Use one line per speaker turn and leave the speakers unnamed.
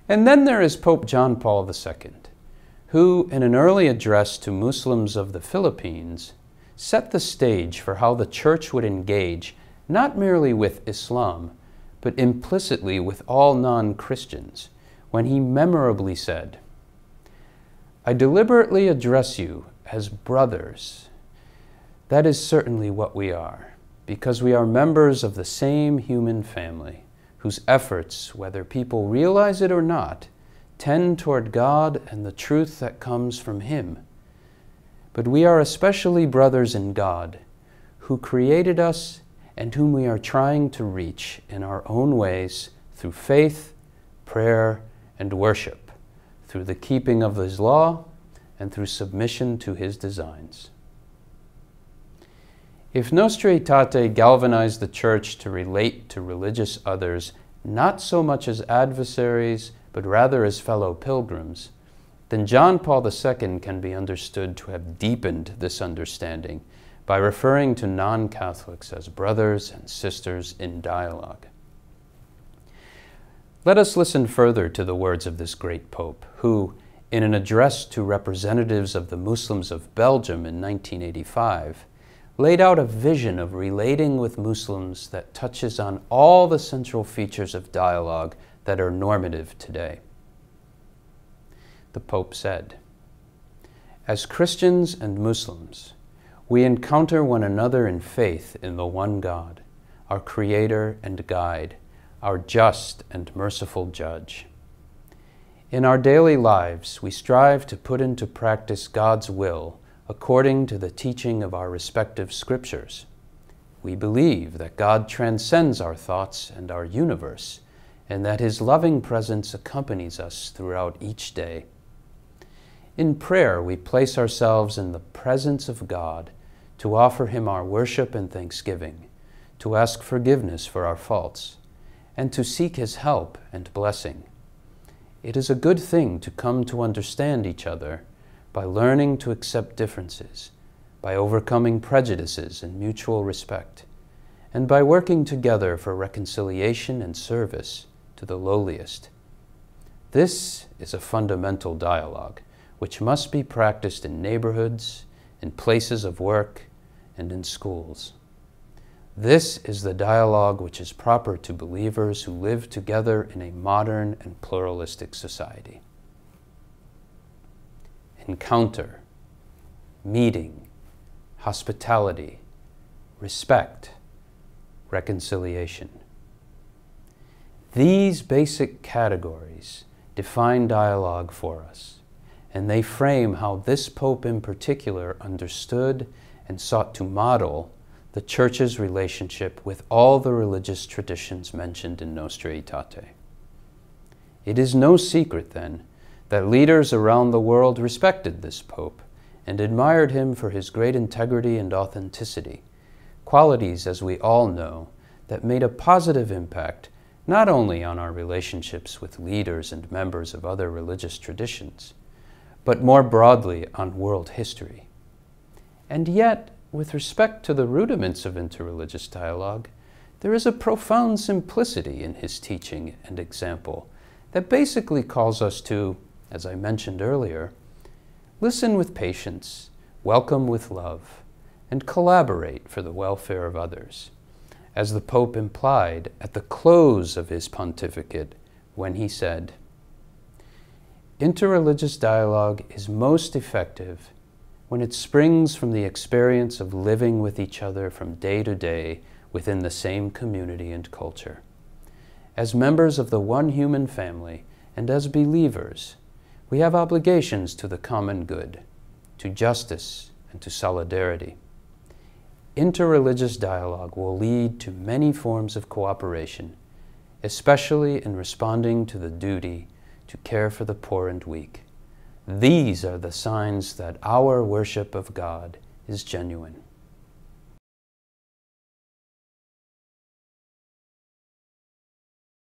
And then there is Pope John Paul II, who, in an early address to Muslims of the Philippines, set the stage for how the Church would engage not merely with Islam, but implicitly with all non-Christians, when he memorably said, "I deliberately address you as brothers. That is certainly what we are, because we are members of the same human family, whose efforts, whether people realize it or not, tend toward God and the truth that comes from Him. But we are especially brothers in God, who created us and whom we are trying to reach in our own ways through faith, prayer, and worship, through the keeping of His law, and through submission to His designs." If Nostra Aetate galvanized the Church to relate to religious others not so much as adversaries, but rather as fellow pilgrims, then John Paul II can be understood to have deepened this understanding by referring to non-Catholics as brothers and sisters in dialogue. Let us listen further to the words of this great Pope, who, in an address to representatives of the Muslims of Belgium in 1985, laid out a vision of relating with Muslims that touches on all the central features of dialogue that are normative today. The Pope said, "As Christians and Muslims, we encounter one another in faith in the one God, our Creator and Guide, our just and merciful Judge. In our daily lives, we strive to put into practice God's will according to the teaching of our respective scriptures. We believe that God transcends our thoughts and our universe, and that His loving presence accompanies us throughout each day. In prayer, we place ourselves in the presence of God to offer Him our worship and thanksgiving, to ask forgiveness for our faults, and to seek His help and blessing. It is a good thing to come to understand each other by learning to accept differences, by overcoming prejudices and mutual respect, and by working together for reconciliation and service to the lowliest. This is a fundamental dialogue which must be practiced in neighborhoods, in places of work, and in schools. This is the dialogue which is proper to believers who live together in a modern and pluralistic society. Encounter, meeting, hospitality, respect, reconciliation. These basic categories define dialogue for us, and they frame how this Pope in particular understood and sought to model the Church's relationship with all the religious traditions mentioned in Nostra Aetate. It is no secret, then, that leaders around the world respected this Pope and admired him for his great integrity and authenticity, qualities, as we all know, that made a positive impact not only on our relationships with leaders and members of other religious traditions, but more broadly on world history. And yet, with respect to the rudiments of interreligious dialogue, there is a profound simplicity in his teaching and example that basically calls us to, as I mentioned earlier, listen with patience, welcome with love, and collaborate for the welfare of others, as the Pope implied at the close of his pontificate when he said, "Interreligious dialogue is most effective when it springs from the experience of living with each other from day to day within the same community and culture. As members of the one human family and as believers, we have obligations to the common good, to justice, and to solidarity. Interreligious dialogue will lead to many forms of cooperation, especially in responding to the duty to care for the poor and weak. These are the signs that our worship of God is genuine."